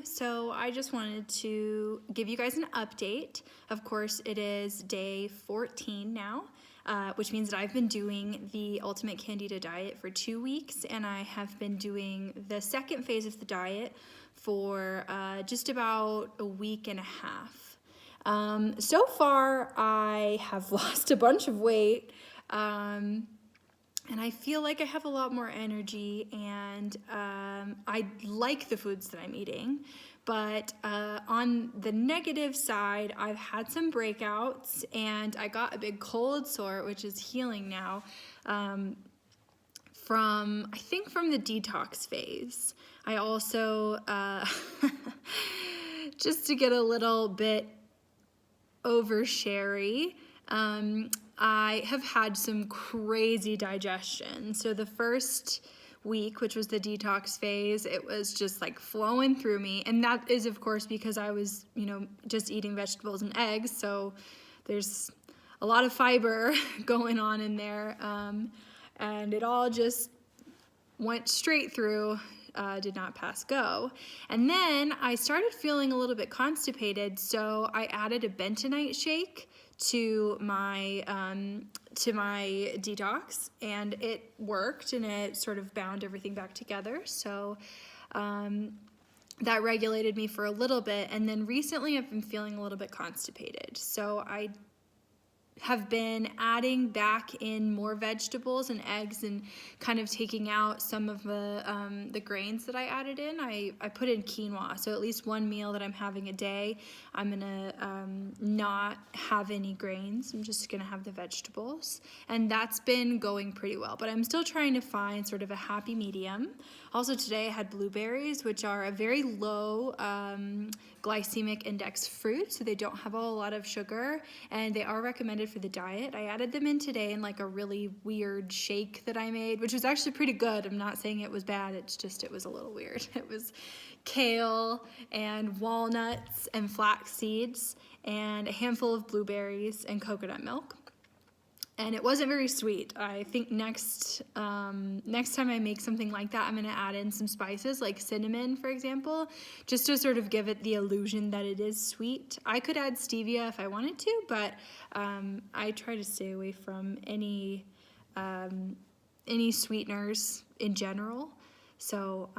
So I just wanted to give you guys an update. Of course, it is day 14 now, which means that I've been doing the Ultimate Candida diet for 2 weeks, and I have been doing the second phase of the diet for just about a week and a half. So far, I have lost a bunch of weight. And I feel like I have a lot more energy, and I like the foods that I'm eating. But on the negative side, I've had some breakouts, and I got a big cold sore, which is healing now, I think from the detox phase. I also, just to get a little bit oversharey, I have had some crazy digestion. So the first week, which was the detox phase, it was just like flowing through me. And that is, of course, because I was, just eating vegetables and eggs. So there's a lot of fiber going on in there. And it all just went straight through, did not pass go. And then I started feeling a little bit constipated. So I added a bentonite shake to my detox, and it worked, and it sort of bound everything back together. So that regulated me for a little bit, and then recently I've been feeling a little bit constipated. So I have been adding back in more vegetables and eggs, and kind of taking out some of the grains that I added in. I put in quinoa, so at least one meal that I'm having a day, I'm gonna not have any grains. I'm just gonna have the vegetables, and that's been going pretty well. But I'm still trying to find sort of a happy medium. Also today I had blueberries, which are a very low glycemic index fruit, so they don't have a lot of sugar, and they are recommended for the diet. I added them in today in like a really weird shake that I made, which was actually pretty good. I'm not saying it was bad, it's just it was a little weird. It was kale and walnuts and flax seeds and a handful of blueberries and coconut milk. And it wasn't very sweet. I think next time I make something like that, I'm gonna add in some spices like cinnamon, for example, just to sort of give it the illusion that it is sweet. I could add stevia if I wanted to, but I try to stay away from any sweeteners in general. So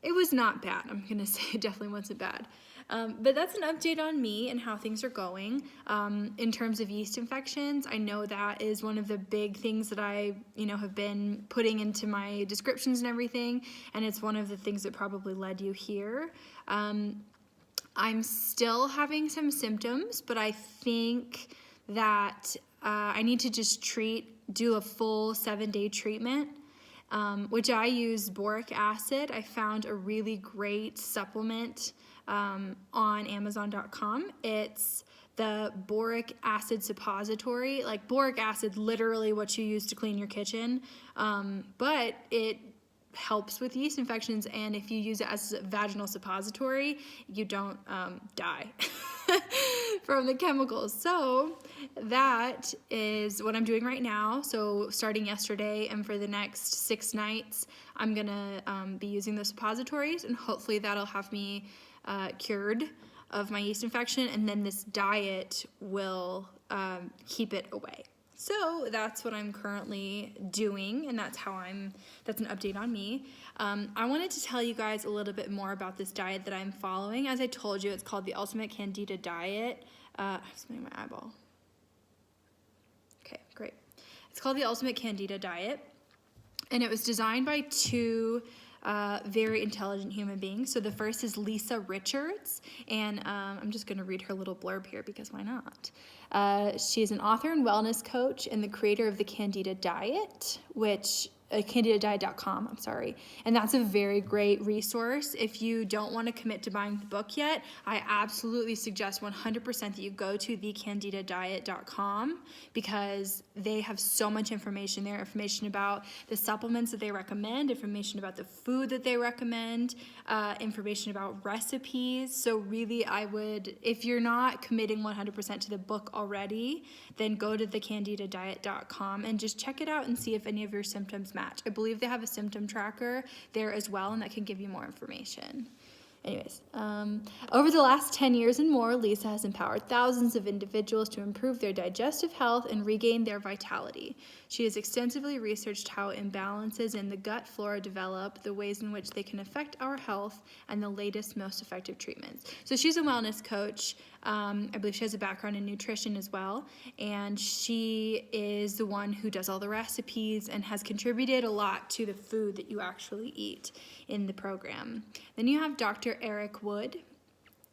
it was not bad. I'm gonna say it definitely wasn't bad. But that's an update on me and how things are going. In terms of yeast infections, I know that is one of the big things that I, have been putting into my descriptions and everything, and it's one of the things that probably led you here. I'm still having some symptoms, but I think that I need to just do a full 7-day treatment. Which I use boric acid. I found a really great supplement on Amazon.com. It's the boric acid suppository, like boric acid, literally what you use to clean your kitchen, but it helps with yeast infections, and if you use it as a vaginal suppository, you don't die from the chemicals. So that is what I'm doing right now. So starting yesterday and for the next 6 nights, I'm gonna be using the suppositories, and hopefully that'll have me cured of my yeast infection, and then this diet will keep it away. So that's what I'm currently doing, and that's an update on me. I wanted to tell you guys a little bit more about this diet that I'm following. As I told you, it's called the Ultimate Candida Diet. I'm smelling my eyeball. Okay, great. It's called the Ultimate Candida Diet, and it was designed by 2 very intelligent human beings. So the first is Lisa Richards, and I'm just going to read her little blurb here because why not? She is an author and wellness coach and the creator of the Candida Diet, which CandidaDiet.com, I'm sorry. And that's a very great resource. If you don't want to commit to buying the book yet, I absolutely suggest 100% that you go to theCandidaDiet.com, because they have so much information there, information about the supplements that they recommend, information about the food that they recommend, information about recipes. So really, I would, if you're not committing 100% to the book already, then go to theCandidaDiet.com and just check it out and see if any of your symptoms match. I believe they have a symptom tracker there as well, and that can give you more information. Anyways, over the last 10 years and more, Lisa has empowered thousands of individuals to improve their digestive health and regain their vitality. She has extensively researched how imbalances in the gut flora develop, the ways in which they can affect our health, and the latest, most effective treatments. So she's a wellness coach. I believe she has a background in nutrition as well, and she is the one who does all the recipes and has contributed a lot to the food that you actually eat in the program. Then you have Dr. Eric Wood.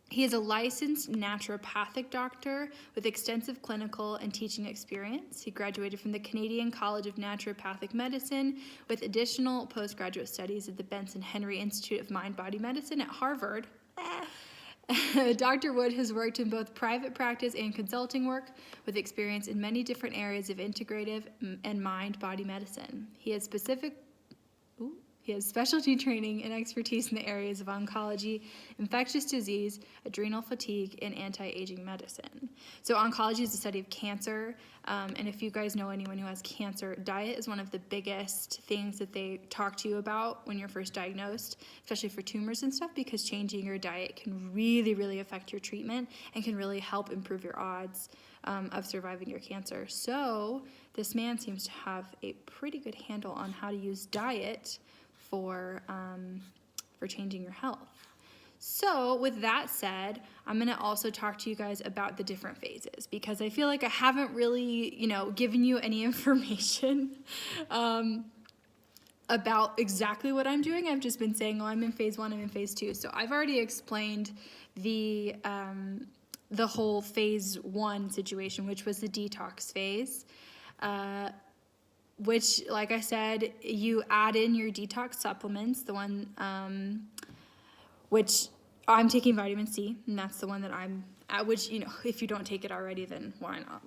He is a licensed naturopathic doctor with extensive clinical and teaching experience. He graduated from the Canadian College of Naturopathic Medicine with additional postgraduate studies at the Benson Henry Institute of Mind-Body Medicine at Harvard. Dr. Wood has worked in both private practice and consulting work with experience in many different areas of integrative and mind-body medicine. He has specialty training and expertise in the areas of oncology, infectious disease, adrenal fatigue, and anti-aging medicine. So oncology is the study of cancer, and if you guys know anyone who has cancer, diet is one of the biggest things that they talk to you about when you're first diagnosed, especially for tumors and stuff, because changing your diet can really, really affect your treatment and can really help improve your odds of surviving your cancer. So this man seems to have a pretty good handle on how to use diet for changing your health. So with that said, I'm going to also talk to you guys about the different phases, because I feel like I haven't really, given you any information about exactly what I'm doing. I've just been saying, I'm in phase 1, I'm in phase 2. So I've already explained the whole phase 1 situation, which was the detox phase. Which, like I said, you add in your detox supplements, the one, which I'm taking vitamin C, and that's the one that I'm at, which, if you don't take it already, then why not?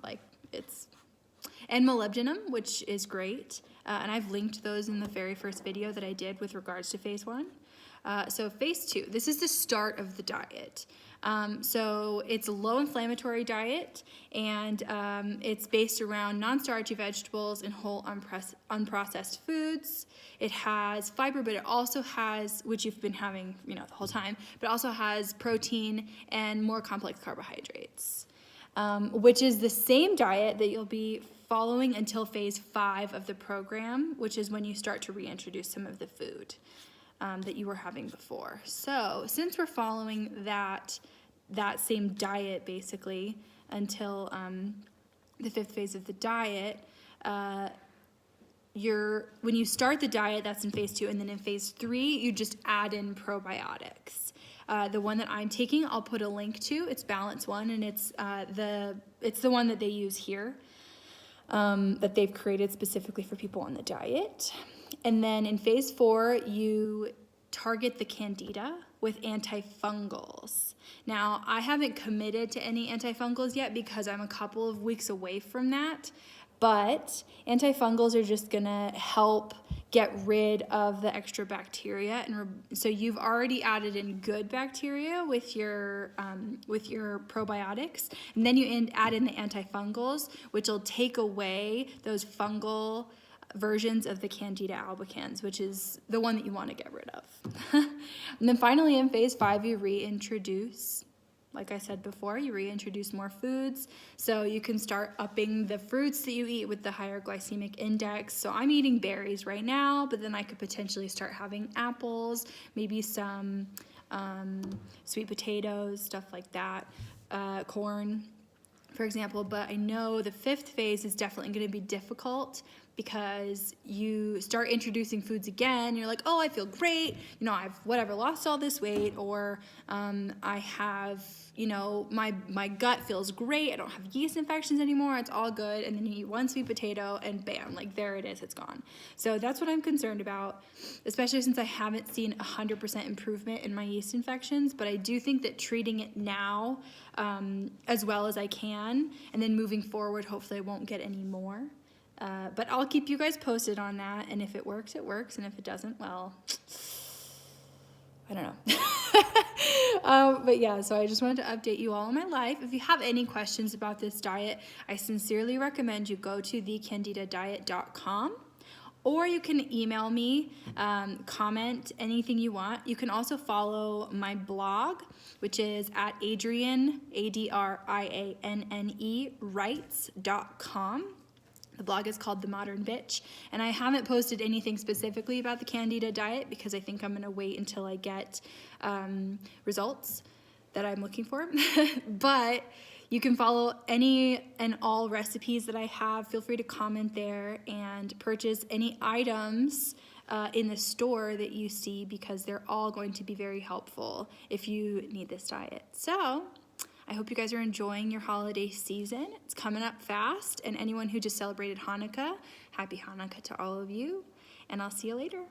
And molybdenum, which is great, and I've linked those in the very first video that I did with regards to phase 1. So phase 2, this is the start of the diet. So it's a low inflammatory diet, and it's based around non-starchy vegetables and whole unprocessed foods. It has fiber, but it also has, which you've been having, the whole time, but it also has protein and more complex carbohydrates, which is the same diet that you'll be following until phase 5 of the program, which is when you start to reintroduce some of the food that you were having before. So since we're following that same diet basically until the 5th phase of the diet, when you start the diet, that's in phase 2, and then in phase 3 you just add in probiotics. The one that I'm taking, I'll put a link to. It's Balance 1, and it's the one that they use here, that they've created specifically for people on the diet. And then in phase 4, you target the Candida with antifungals. Now, I haven't committed to any antifungals yet because I'm a couple of weeks away from that, but antifungals are just gonna help get rid of the extra bacteria, and so you've already added in good bacteria with your probiotics, and then you add in the antifungals, which will take away those fungal versions of the Candida albicans, which is the one that you want to get rid of. And then finally in phase 5, you reintroduce, like I said before, you reintroduce more foods. So you can start upping the fruits that you eat with the higher glycemic index. So I'm eating berries right now, but then I could potentially start having apples, maybe some sweet potatoes, stuff like that, corn, for example. But I know the 5th phase is definitely going to be difficult because you start introducing foods again. You're like, oh, I feel great. I've lost all this weight, or I have, my gut feels great. I don't have yeast infections anymore. It's all good. And then you eat one sweet potato and bam, there it is. It's gone. So that's what I'm concerned about, especially since I haven't seen 100% improvement in my yeast infections. But I do think that treating it now as well as I can, and then moving forward, hopefully I won't get any more. But I'll keep you guys posted on that, and if it works, it works, and if it doesn't, well, I don't know. But yeah, so I just wanted to update you all on my life. If you have any questions about this diet, I sincerely recommend you go to thecandidadiet.com, or you can email me, comment anything you want. You can also follow my blog, which is at Adrianne, ADRIANNE, writes.com. The blog is called The Modern Bitch, and I haven't posted anything specifically about the Candida diet because I think I'm going to wait until I get results that I'm looking for. But you can follow any and all recipes that I have. Feel free to comment there and purchase any items in the store that you see, because they're all going to be very helpful if you need this diet. So I hope you guys are enjoying your holiday season. It's coming up fast, and anyone who just celebrated Hanukkah, happy Hanukkah to all of you, and I'll see you later.